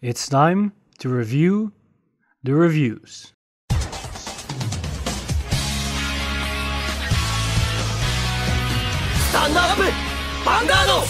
It's time to review the reviews. Stand up, Vanguard!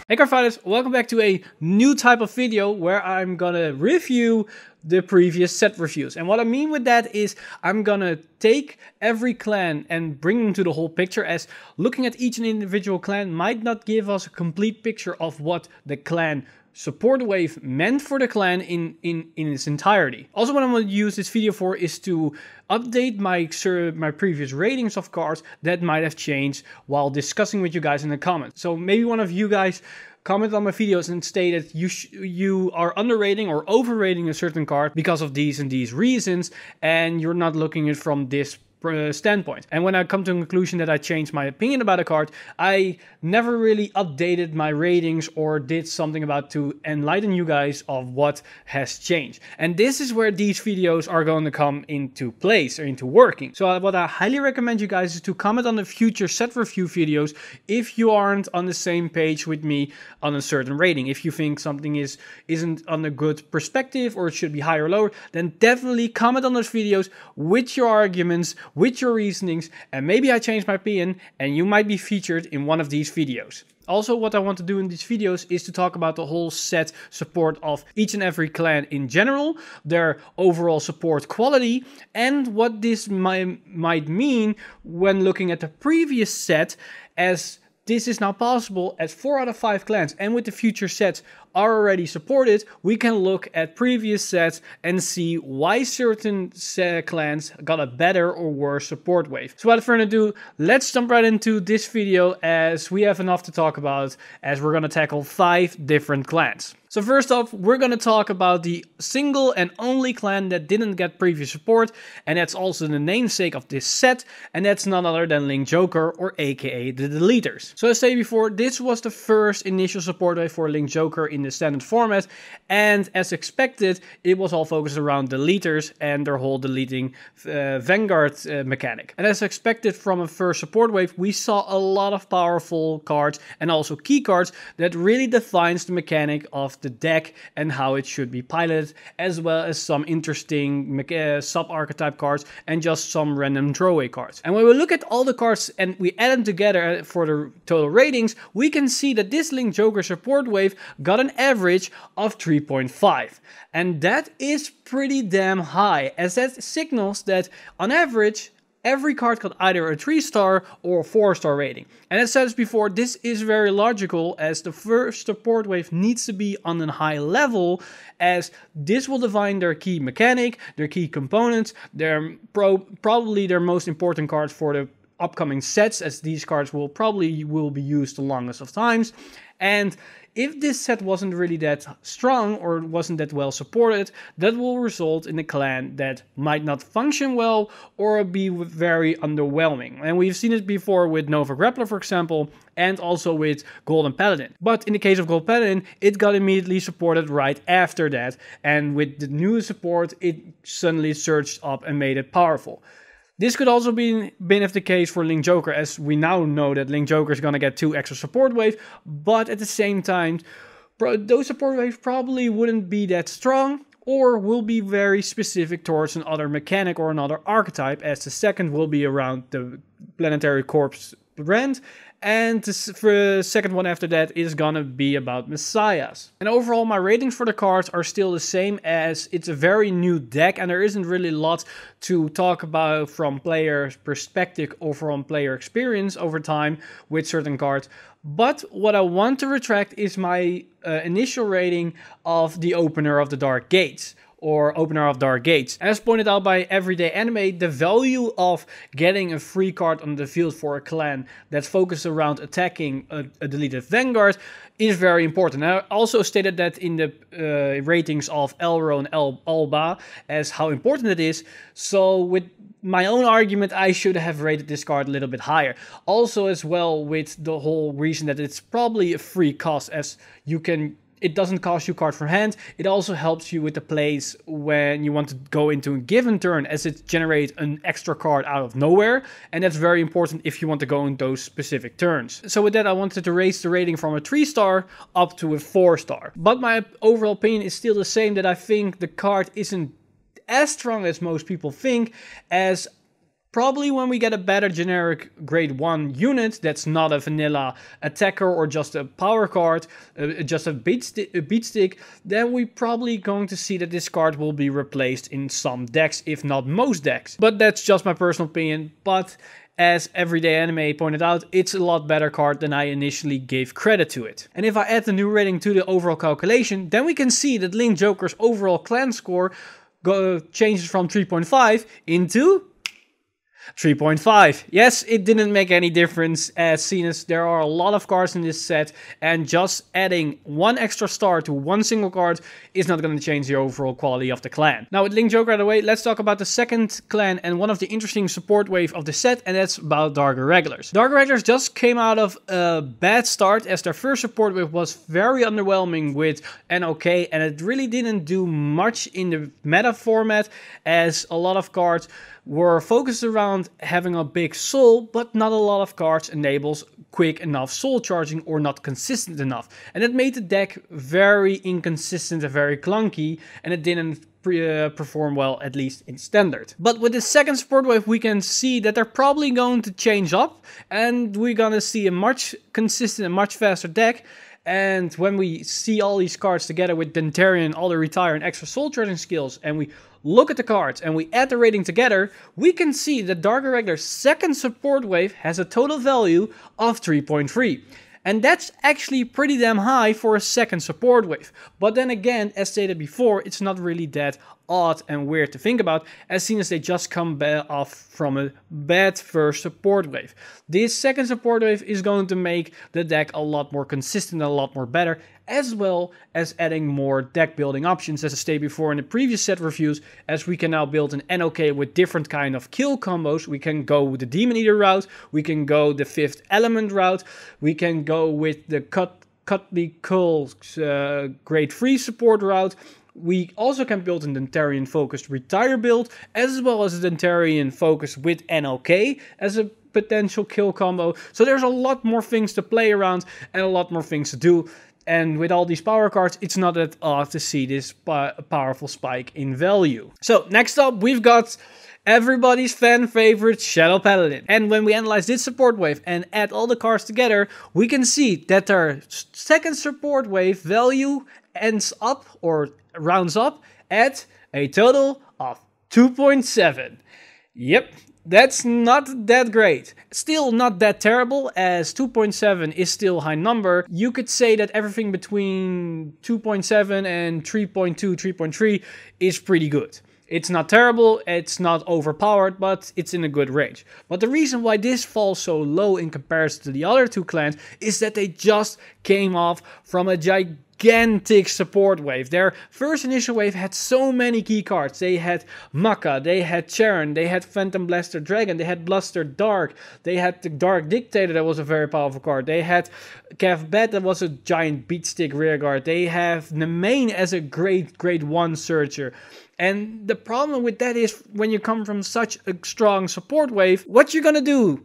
Hey Cardfighters, welcome back to a new type of video where I'm gonna review the previous set reviews. And what I mean with that is I'm gonna take every clan and bring them to the whole picture, as looking at each individual clan might not give us a complete picture of what the clan support wave meant for the clan in its entirety. Also, what I'm going to use this video for is to update my previous ratings of cards that might have changed while discussing with you guys in the comments. So maybe one of you guys comment on my videos and state that you are underrating or overrating a certain card because of these and these reasons, and you're not looking at it from this standpoint. And when I come to the conclusion that I changed my opinion about a card, I never really updated my ratings or did something about to enlighten you guys of what has changed. And this is where these videos are going to come into place or into working. So what I highly recommend you guys is to comment on the future set review videos if you aren't on the same page with me on a certain rating. If you think something isn't on a good perspective or it should be higher or lower, then definitely comment on those videos with your arguments, with your reasonings, and maybe I change my opinion and you might be featured in one of these videos. Also, what I want to do in these videos is to talk about the whole set support of each and every clan in general, their overall support quality, and what this might mean when looking at the previous set, as this is now possible as 4 out of 5 clans, and with the future sets are already supported, we can look at previous sets and see why certain clans got a better or worse support wave. So without further ado, let's jump right into this video, as we have enough to talk about, as we're gonna tackle 5 different clans. So first off, we're gonna talk about the single and only clan that didn't get previous support, and that's also the namesake of this set, and that's none other than Link Joker, or aka the Deletors. So as I said before, this was the first initial support wave for Link Joker in the standard format, and as expected, it was all focused around Deletors and their whole deleting Vanguard mechanic. And as expected from a first support wave, we saw a lot of powerful cards and also key cards that really defines the mechanic of the deck and how it should be piloted, as well as some interesting sub-archetype cards and just some random throwaway cards. And when we look at all the cards and we add them together for the total ratings, we can see that this Link Joker support wave got an average of 3.5. And that is pretty damn high, as that signals that on average, every card got either a 3-star or a 4-star rating. And as said before, this is very logical, as the first support wave needs to be on a high level, as this will define their key mechanic, their key components, probably their most important cards for the upcoming sets, as these cards will be used the longest of times. And if this set wasn't really that strong or wasn't that well supported, that will result in a clan that might not function well or be very underwhelming. And we've seen it before with Nova Grappler, for example, and also with Golden Paladin. But in the case of Gold Paladin, it got immediately supported right after that, and with the new support, it suddenly surged up and made it powerful. This could also been the case for Link Joker, as we now know that Link Joker is going to get 2 extra support waves, but at the same time, those support waves probably wouldn't be that strong, or will be very specific towards another mechanic or another archetype, as the second will be around the Planetary Corpse brand, and the second one after that is gonna be about Messiahs. And overall, my ratings for the cards are still the same, as it's a very new deck and there isn't really a lot to talk about from player's perspective or from player experience over time with certain cards. But what I want to retract is my initial rating of the Opener of the Dark Gates, or Opener of Dark Gates. As pointed out by Everyday Anime, the value of getting a free card on the field for a clan that's focused around attacking a deleted Vanguard is very important. I also stated that in the ratings of Elro and Alba, as how important it is. So with my own argument, I should have rated this card a little bit higher. Also as well with the whole reason that it's probably a free cost, as you can It doesn't cost you card for hand. It also helps you with the plays when you want to go into a given turn, as it generates an extra card out of nowhere. And that's very important if you want to go in those specific turns. So with that, I wanted to raise the rating from a 3-star up to a 4-star. But my overall opinion is still the same, that I think the card isn't as strong as most people think, as probably when we get a better generic grade 1 unit that's not a vanilla attacker or just a power card, just a beat stick, then we're probably going to see that this card will be replaced in some decks, if not most decks. But that's just my personal opinion. But as Everyday Anime pointed out, it's a lot better card than I initially gave credit to it. And if I add the new rating to the overall calculation, then we can see that Link Joker's overall clan score changes from 3.5 into 3.5. Yes, it didn't make any difference, as seen as there are a lot of cards in this set, and just adding one extra star to one single card is not going to change the overall quality of the clan. Now, with Link Joker out of the way, let's talk about the second clan and one of the interesting support wave of the set, and that's about Dark Irregulars. Dark Irregulars just came out of a bad start, as their first support wave was very underwhelming with NOK, and it really didn't do much in the meta format, as a lot of cards were focused around having a big soul, but not a lot of cards enables quick enough soul charging or not consistent enough. And it made the deck very inconsistent and very clunky, and it didn't perform well, at least in standard. But with the second support wave, we can see that they're probably going to change up, and we're gonna see a much consistent and much faster deck. And when we see all these cards together with Dentarian, all the retire and extra soul charging skills, and we look at the cards and we add the rating together, we can see that Dark Irregular's second support wave has a total value of 3.3. And that's actually pretty damn high for a second support wave. But then again, as stated before, it's not really that odd and weird to think about, as seen as they just come off from a bad first support wave. This second support wave is going to make the deck a lot more consistent and a lot more better, as well as adding more deck building options, as I stated before in the previous set reviews, as we can now build an NOK with different kind of kill combos. We can go the Demon Eater route, we can go the Fifth Element route, we can go with the Cutley Cull's grade 3 support route. We also can build a Dentarian focused retire build, as well as a Dentarian focus with NOK as a potential kill combo. So there's a lot more things to play around and a lot more things to do. And with all these power cards, it's not that odd to see this powerful spike in value. So next up, we've got everybody's fan favorite Shadow Paladin. And when we analyze this support wave and add all the cards together, we can see that their second support wave value ends up or rounds up at a total of 2.7. Yep. That's not that great. Still not that terrible, as 2.7 is still a high number. You could say that everything between 2.7 and 3.2, 3.3 is pretty good. It's not terrible, it's not overpowered, but it's in a good range. But the reason why this falls so low in comparison to the other two clans is that they just came off from a gigantic support wave. Their first initial wave had so many key cards. They had Maka, they had Charon, they had Phantom Blaster Dragon, they had Bluster Dark, they had the Dark Dictator that was a very powerful card, they had Cav Bet that was a giant beatstick rearguard, they have Nemain as a grade 1 searcher. And the problem with that is, when you come from such a strong support wave, what you're gonna do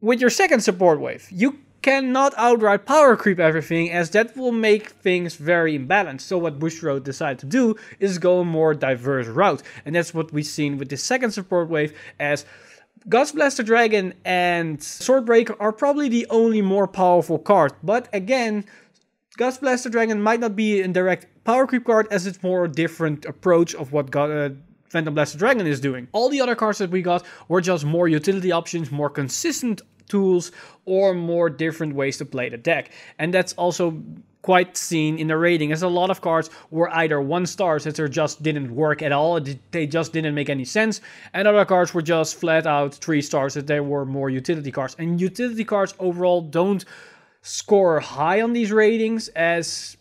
with your second support wave? You cannot outright power creep everything, as that will make things very imbalanced. So what Bushiroad decided to do is go a more diverse route. And that's what we've seen with the second support wave, as Gust Blaster Dragon and Swordbreaker are probably the only more powerful cards. But again, Gust Blaster Dragon might not be a direct power creep card, as it's more a different approach of what Phantom Blaster Dragon is doing. All the other cards that we got were just more utility options, more consistent tools, or more different ways to play the deck. And that's also quite seen in the rating, as a lot of cards were either 1 stars, as they just didn't work at all, they just didn't make any sense, and other cards were just flat out 3 stars, as they were more utility cards. And utility cards overall don't score high on these ratings, as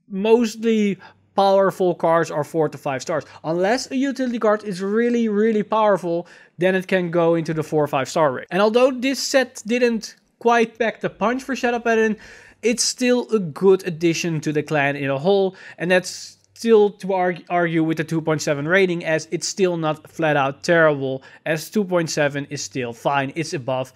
mostly powerful cards are 4 to 5 stars. Unless a utility card is really, really powerful, then it can go into the 4 or 5 star rate. And although this set didn't quite pack the punch for Shadow Paladin, it's still a good addition to the clan in a whole, and that's still to argue with the 2.7 rating, as it's still not flat out terrible, as 2.7 is still fine. It's above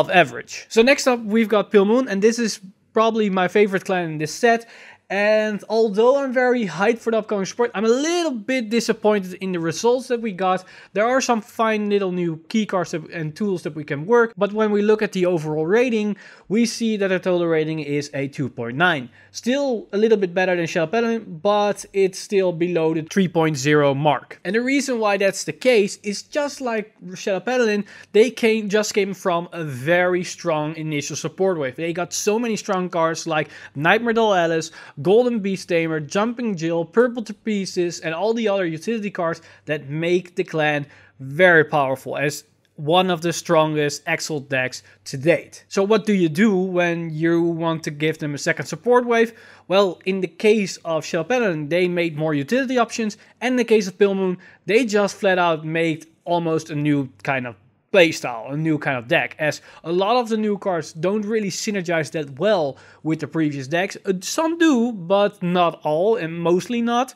average. So next up we've got Pillmoon, and this is probably my favorite clan in this set. And although I'm very hyped for the upcoming support, I'm a little bit disappointed in the results that we got. There are some fine little new keycards and tools that we can work, but when we look at the overall rating, we see that the total rating is a 2.9. Still a little bit better than Shadow Paladin, but it's still below the 3.0 mark. And the reason why that's the case is, just like Shadow Paladin, they just came from a very strong initial support wave. They got so many strong cards like Nightmare Doll Alice, Golden Beast Tamer, Jumping Jill, Purple to Pieces, and all the other utility cards that make the clan very powerful as one of the strongest Exalt decks to date. So what do you do when you want to give them a second support wave? Well, in the case of Shadow Paladin, they made more utility options, and in the case of Pillmoon, they just flat out made almost a new kind of playstyle, a new kind of deck, as a lot of the new cards don't really synergize that well with the previous decks. Some do, but not all, and mostly not.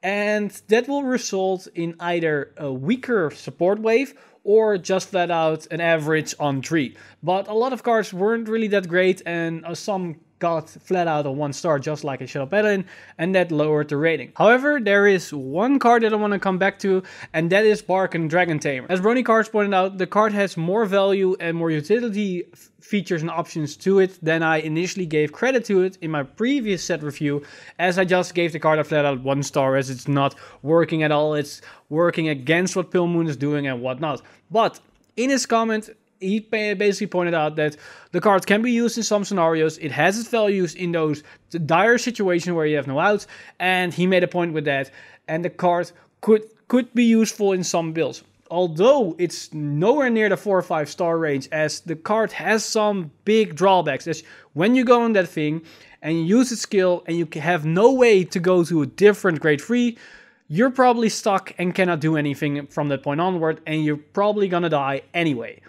And that will result in either a weaker support wave or just flat out an average on 3. But a lot of cards weren't really that great, and some got flat out a 1 star, just like a Shadow Paladin, and that lowered the rating. However, there is one card that I want to come back to, and that is Barken Dragon Tamer. As Brony Cards pointed out, the card has more value and more utility features and options to it than I initially gave credit to it in my previous set review, as I just gave the card a flat out 1 star, as it's not working at all. It's working against what Pillmoon is doing and whatnot. But in his comment, he basically pointed out that the card can be used in some scenarios. It has its values in those dire situations where you have no outs, and he made a point with that. And the card could be useful in some builds, although it's nowhere near the 4 or 5 star range, as the card has some big drawbacks. As when you go on that thing and you use its skill and you have no way to go to a different grade 3, you're probably stuck and cannot do anything from that point onward, and you're probably gonna die anyway.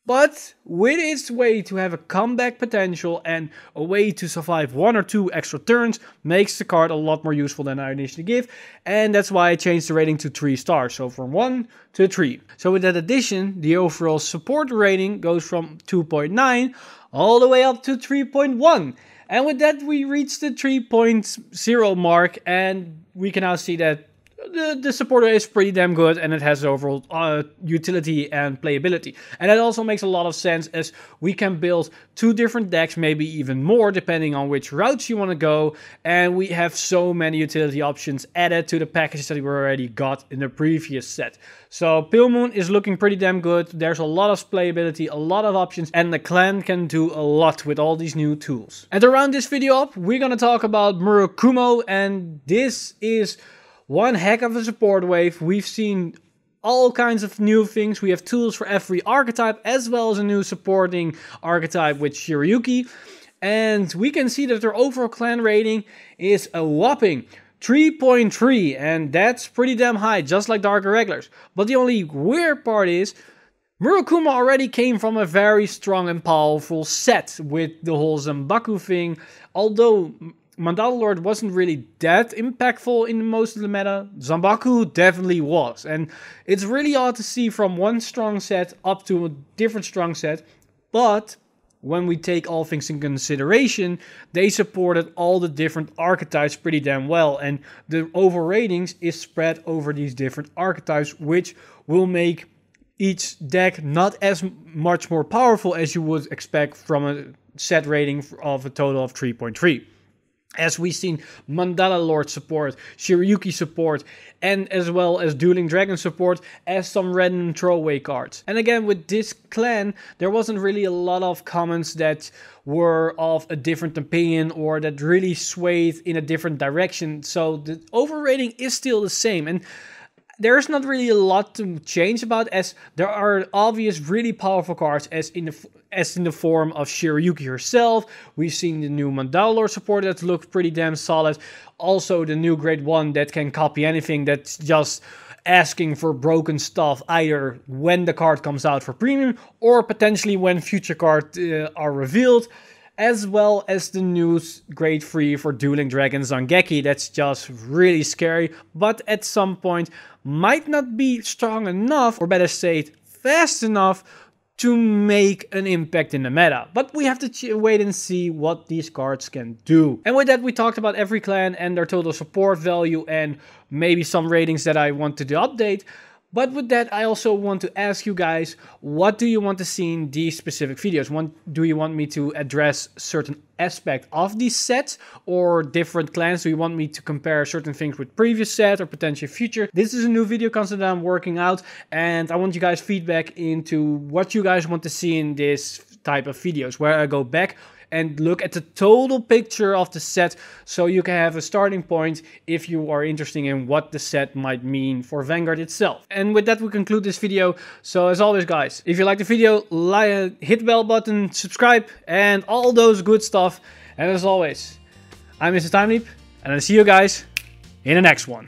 But with its way to have a comeback potential and a way to survive 1 or 2 extra turns, makes the card a lot more useful than I initially gave, and that's why I changed the rating to 3 stars, so from 1 to 3. So with that addition, the overall support rating goes from 2.9 all the way up to 3.1. And with that, we reached the 3.0 mark, and we can now see that the supporter is pretty damn good, and it has overall utility and playability. And that also makes a lot of sense, as we can build 2 different decks, maybe even more, depending on which routes you want to go. And we have so many utility options added to the packages that we already got in the previous set. So Pillmoon is looking pretty damn good. There's a lot of playability, a lot of options, and the clan can do a lot with all these new tools. And to round this video up, we're gonna talk about Murakumo, and this is one heck of a support wave. We've seen all kinds of new things. We have tools for every archetype, as well as a new supporting archetype with Shiryuki. And we can see that their overall clan rating is a whopping 3.3, and that's pretty damn high, just like Dark Irregulars. But the only weird part is, Murakumo already came from a very strong and powerful set with the whole Zanbaku thing, although Mandala Lord wasn't really that impactful in most of the meta. Zanbaku definitely was, and it's really odd to see from one strong set up to a different strong set, but when we take all things in consideration, they supported all the different archetypes pretty damn well, and the overall ratings is spread over these different archetypes, which will make each deck not as much more powerful as you would expect from a set rating of a total of 3.3. As we've seen Mandala Lord support, Shiryuki support, and as well as Dueling Dragon support as some random throwaway cards. And again, with this clan, there wasn't really a lot of comments that were of a different opinion or that really swayed in a different direction. So the overrating is still the same. And there's not really a lot to change about, as there are obvious really powerful cards as in the form of Shiryuki herself. We've seen the new Mandala Lord support that looks pretty damn solid. Also the new Grade 1 that can copy anything, that's just asking for broken stuff either when the card comes out for premium or potentially when future cards are revealed. as well as the new grade 3 for Dueling Dragon Zangeki. That's just really scary, but at some point might not be strong enough, or better said, fast enough to make an impact in the meta. But we have to wait and see what these cards can do. And with that, we talked about every clan and their total support value and maybe some ratings that I wanted to update. But with that, I also want to ask you guys, what do you want to see in these specific videos? Do you want me to address certain aspect of these sets or different clans? Do you want me to compare certain things with previous set or potentially future? This is a new video concept that I'm working out, and I want you guys feedback into what you guys want to see in this type of videos, where I go back and look at the total picture of the set, so you can have a starting point if you are interested in what the set might mean for Vanguard itself. And with that, we conclude this video. So as always, guys, if you like the video, hit the bell button, subscribe, and all those good stuff. And as always, I'm Mr. Time Leap, and I'll see you guys in the next one.